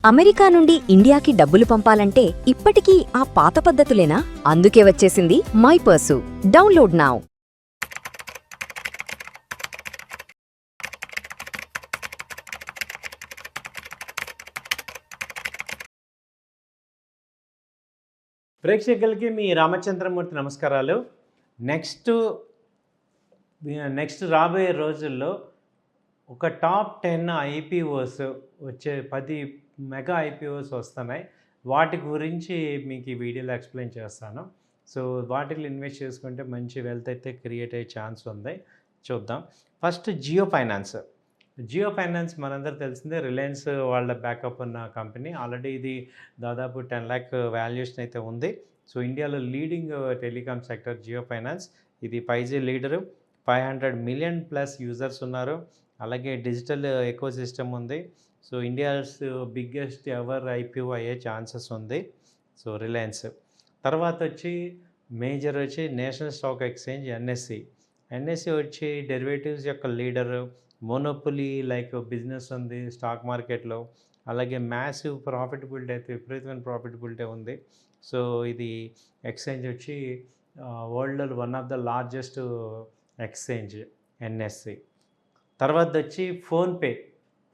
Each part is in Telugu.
అమెరికా నుండి ఇండియాకి డబ్బులు పంపాలంటే ఇప్పటికీ ఆ పాత పద్ధతులేనా? అందుకే వచ్చేసింది మైపర్సు. Download now. ప్రేక్షకులకి మీ రామచంద్రమూర్తి నమస్కారాలు. నెక్స్ట్ రాబోయే రోజుల్లో ఒక టాప్ 10 ఐపీఓస్ వచ్చే 10 మెగా ఐపీఓస్ వస్తున్నాయి. వాటి గురించి మీకు ఈ వీడియోలో ఎక్స్ప్లెయిన్ చేస్తాను. సో వాటిలో ఇన్వెస్ట్ చేసుకుంటే మంచి వెల్త్ అయితే క్రియేట్ అయ్యే ఛాన్స్ ఉంది. చూద్దాం. ఫస్ట్ జియో ఫైనాన్స్ మనందరూ తెలిసిందే, రిలయన్స్ వాళ్ళ బ్యాకప్ ఉన్న కంపెనీ. ఆల్రెడీ ఇది దాదాపు 10 lakh వాల్యుయేషన్ అయితే ఉంది. సో ఇండియాలో leading telecom sector Jio finance. ఇది 5G leader, 500 million plus users ఉన్నారు. అలాగే డిజిటల్ ఎకో సిస్టమ్ ఉంది. So India's biggest ever IPO అయ్యే ఛాన్సెస్ ఉంది. సో రిలయన్స్ తర్వాత వచ్చి మేజర్ వచ్చి నేషనల్ స్టాక్ ఎక్స్చేంజ్ ఎన్ఎస్సి వచ్చి డెరివేటివ్స్ యొక్క లీడరు, మోనోపొలీ లైక్ బిజినెస్ ఉంది స్టాక్ మార్కెట్లో. అలాగే మ్యాసివ్ ప్రాఫిటబిలిటీ అయితే విపరీతమైన ప్రాఫిటబిలిటీ ఉంది. సో ఇది ఎక్స్చేంజ్ వచ్చి వరల్డ్లో one of the largest exchange NSE. తర్వాత వచ్చి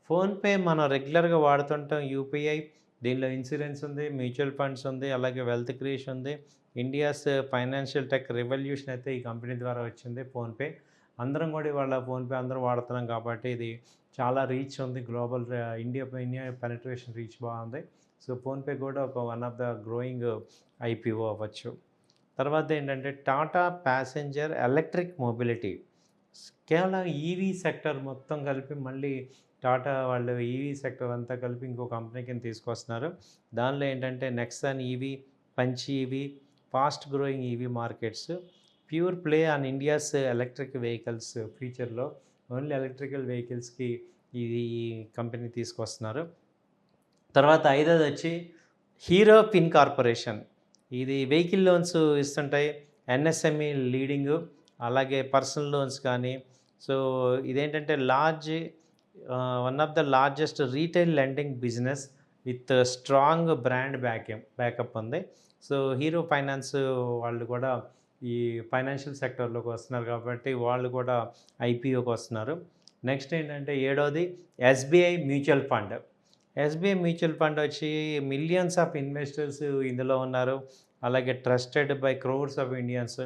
ఫోన్పే మనం రెగ్యులర్గా వాడుతుంటాం. యూపీఐ, దీనిలో ఇన్సూరెన్స్ ఉంది, మ్యూచువల్ ఫండ్స్ ఉంది, అలాగే వెల్త్ క్రియేషన్ ఉంది. ఇండియాస్ ఫైనాన్షియల్ టెక్ రెవల్యూషన్ అయితే ఈ కంపెనీ ద్వారా వచ్చింది ఫోన్పే. అందరం కూడా ఇవాళ ఫోన్పే అందరం వాడుతున్నాం కాబట్టి ఇది చాలా రీచ్ ఉంది. గ్లోబల్ ఇండియా పెనిట్రేషన్ రీచ్ బాగుంది. సో ఫోన్పే కూడా ఒక one of the growing IPO అవ్వచ్చు. తర్వాత ఏంటంటే టాటా ప్యాసింజర్ ఎలక్ట్రిక్ మొబిలిటీ. కేవలం ఈవీ సెక్టర్ మొత్తం కలిపి మళ్ళీ టాటా వాళ్ళు ఈవీ సెక్టర్ అంతా కలిపి ఇంకో కంపెనీ కింద తీసుకొస్తున్నారు. దానిలో ఏంటంటే Nexon EV, punch EV, fast growing EV markets, pure play on India's electric vehicles. ఫ్యూచర్లో ఓన్లీ ఎలక్ట్రికల్ వెహికల్స్కి ఇది కంపెనీ తీసుకొస్తున్నారు. తర్వాత ఐదోది వచ్చి హీరో ఫిన్ కార్పొరేషన్. ఇది వెహికల్ లోన్స్ ఇస్తుంటాయి, ఎన్ఎస్ఎంఈ లీడింగు, అలాగే పర్సనల్ లోన్స్ కానీ. సో ఇదేంటంటే one of the largest retail lending business with strong brand backup ఉంది. సో హీరో ఫైనాన్స్ వాళ్ళు కూడా ఈ ఫైనాన్షియల్ సెక్టర్లోకి వస్తున్నారు కాబట్టి వాళ్ళు కూడా ఐపీఓకి వస్తున్నారు. నెక్స్ట్ ఏంటంటే ఏడోది ఎస్బీఐ మ్యూచువల్ ఫండ్ వచ్చి మిలియన్స్ ఆఫ్ ఇన్వెస్టర్స్ ఇందులో ఉన్నారు. అలాగే trusted by crores of Indians.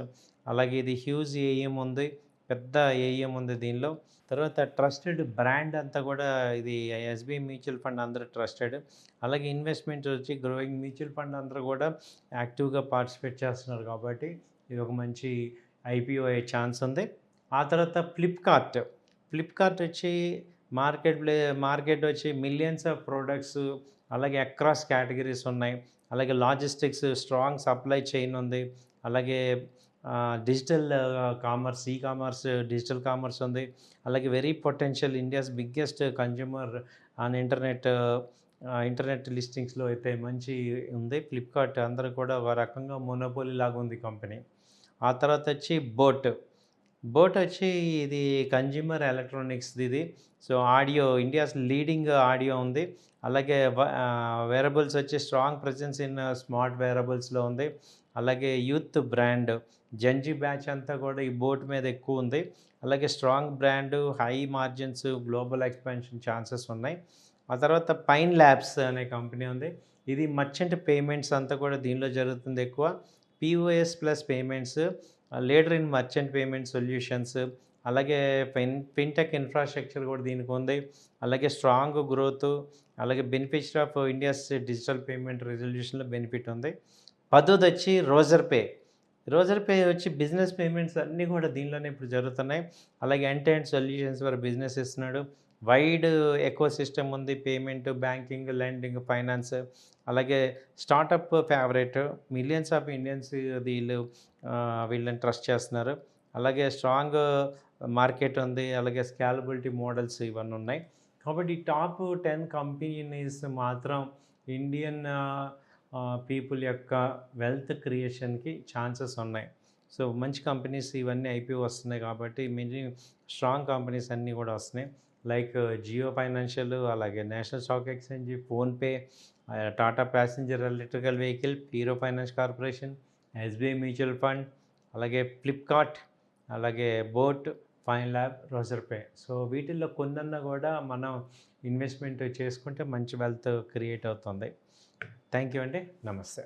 అలాగే ఇది హ్యూజ్ ఏఎం ఉంది, పెద్ద ఏఎం ఉంది దీనిలో. తర్వాత ట్రస్టెడ్ బ్రాండ్ అంతా కూడా ఇది ఎస్బీఐ మ్యూచువల్ ఫండ్ అందరూ ట్రస్టెడ్. అలాగే ఇన్వెస్ట్మెంట్ వచ్చి గ్రోయింగ్ మ్యూచువల్ ఫండ్ అందరూ కూడా యాక్టివ్గా పార్టిసిపేట్ చేస్తున్నారు కాబట్టి ఇది ఒక మంచి ఐపీఓ అయ్యే ఛాన్స్ ఉంది. ఆ తర్వాత ఫ్లిప్కార్ట్ వచ్చి మార్కెట్ వచ్చి మిలియన్స్ ఆఫ్ ప్రోడక్ట్స్, అలాగే అక్రాస్ కేటగిరీస్ ఉన్నాయి. అలాగే లాజిస్టిక్స్, స్ట్రాంగ్ సప్లై చైన్ ఉంది. అలాగే డిజిటల్ కామర్స్, డిజిటల్ కామర్స్ ఉంది. అలాగే very potential, India's biggest consumer on internet లిస్టింగ్స్లో అయితే మంచి ఉంది ఫ్లిప్కార్ట్. అందరూ కూడా ఒక రకంగా మోనోపోలీ లాగా ఉంది కంపెనీ. ఆ తర్వాత వచ్చి బోట్ వచ్చి ఇది కన్జ్యూమర్ ఎలక్ట్రానిక్స్ ఇది. So audio, India's leading audio ఉంది. అలాగే వేరబుల్స్ వచ్చి స్ట్రాంగ్ ప్రెజెన్స్ ఇన్ స్మార్ట్ వేరబుల్స్లో ఉంది. అలాగే యూత్ బ్రాండ్ జంజీ బ్యాచ్ అంతా కూడా ఈ బోట్ మీద ఎక్కువ ఉంది. అలాగే strong brand, high margins, global expansion chances ఉన్నాయి. ఆ తర్వాత పైన్ ల్యాబ్స్ అనే కంపెనీ ఉంది. ఇది మర్చెంట్ పేమెంట్స్ అంతా కూడా దీనిలో జరుగుతుంది ఎక్కువ. POS plus payments, leader in merchant payment solutions. అలాగే ఫిన్టెక్ ఇన్ఫ్రాస్ట్రక్చర్ కూడా దీనికి ఉంది. అలాగే స్ట్రాంగ్ గ్రోత్, అలాగే benefit of India's digital payment రెజల్యూషన్లో బెనిఫిట్ ఉంది. 10th వచ్చి రోజర్ పే వచ్చి బిజినెస్ పేమెంట్స్ అన్నీ కూడా దీనిలోనే ఇప్పుడు జరుగుతున్నాయి. అలాగే ఎండ్ సొల్యూషన్స్ ఫర్ బిజినెస్ ఇస్తున్నాడు. వైడ్ ఎకో సిస్టమ్ ఉంది, పేమెంట్, బ్యాంకింగ్, లెండింగ్, ఫైనాన్స్. అలాగే startup favourite, millions of Indians వీళ్ళని ట్రస్ట్ చేస్తున్నారు. అలాగే స్ట్రాంగ్ మార్కెట్ ఉంది. అలాగే స్కేలబిలిటీ మోడల్స్ ఇవన్నీ ఉన్నాయి. కాబట్టి టాప్ 10 కంపెనీస్ మాత్రం ఇండియన్ పీపుల్ యొక్క వెల్త్ క్రియేషన్కి ఛాన్సెస్ ఉన్నాయి. సో మంచి కంపెనీస్ ఇవన్నీ ఐపీఓ వస్తున్నాయి కాబట్టి మినీ స్ట్రాంగ్ కంపెనీస్ అన్నీ కూడా వస్తున్నాయి. లైక్ జియో ఫైనాన్షియల్, అలాగే national stock exchange, PhonePe, Tata passenger electrical vehicle, hero finance corporation, SBI mutual fund, అలాగే ఫ్లిప్కార్ట్, అలాగే boat, fine lab, Roger pay. So వీటిల్లో కొన్నన్నా కూడా మనం ఇన్వెస్ట్మెంట్ చేసుకుంటే మంచి వెల్త్ క్రియేట్ అవుతుంది. థ్యాంక్ యూ అండి. నమస్తే.